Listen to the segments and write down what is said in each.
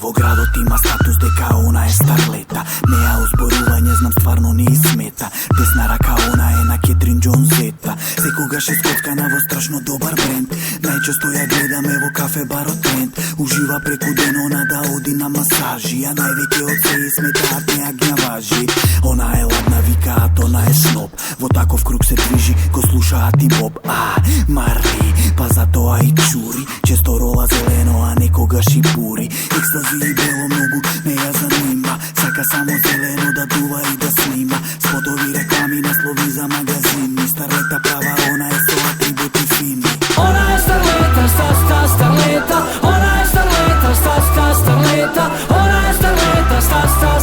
Во градот има статус дека она е старлета. Неа озборување знам стварно не смета. Десна рака она е на Кетрин Джонсета. Секогаш е скоцкана во страшно добар бренд. Најчесто ја гледаме во кафе барот тренд. Ужива преку ден она да оди на масажи, а највеќе од се сметаат неа гнјаважи. Она е ладна, викаат она е сноп. Во таков круг се движи, го слушаат и боб. Марли, па затоа и чури. Често рола зелено, а некогаш и бури. Екстази и бело многу не ја занима. Сака само зелено да дува и да снима. Спотови, реклами, наслови за магазини. Старлета права, она е со атрибути фини. Она е старлета, старлета. Она е старлета, старлета. Она е старлета,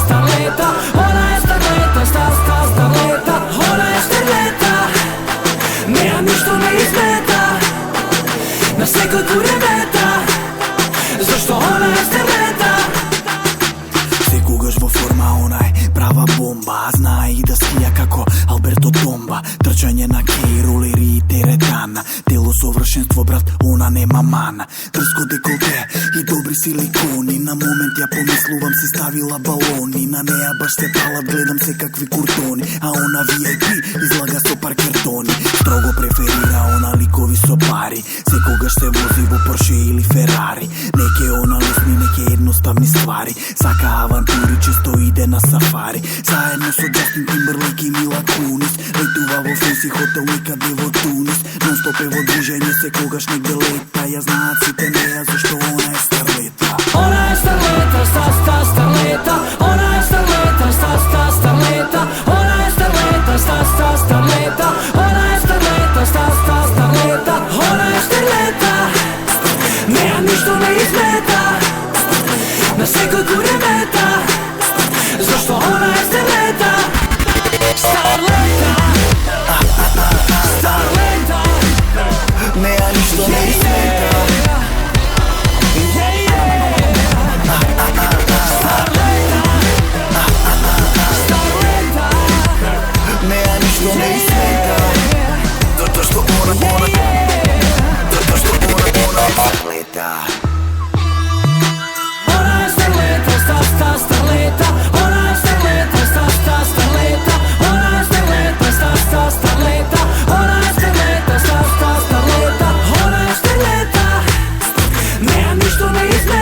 старлета. Она е старлета, старлета. Она е старлета. Неа ништо не измета. На секој куремета. Зашто она е старлета? Секогаш во форма она е права бомба. Знае и да скија како Алберто Томба. Трчање на кеј, ролери и теретана. Тело совршенство, брат, она нема мана. Трско деколте и добри силикони. На момент ја помислувам си ставила балони. На неа баш се палат, гледам се какви куртони. А она VIP излага со паркертони. Строго преферира она ликови со пари. Секогаш се вози во Порше или Ферари. Неке она лесни, неке едноставни ствари. Сака авантури, често иде на сафари. Заедно со Джастин Тимберлейк и Мила Кунис. Летува во фенси хотел некаде во Тунис. Нон-стоп е во движење, секогаш негде лета. Ја знаат сите неа зашто она е старлета. Она е старлета, старлета. Она е старлета, старлета. Она е старлета, старлета. Она е старлета, старлета. Она е старлета. Неа ништо не измета. На секој куремета. Зашто она е старлета. Старлета. Старлета. Неа ништо не измета. Неа ништо не измета. Затоа што она старлета. Она е старлета, старлета. Она е старлета, старлета. Она е старлета, старлета. Она е старлета, старлета. Она е старлета. Неа ништо не измета.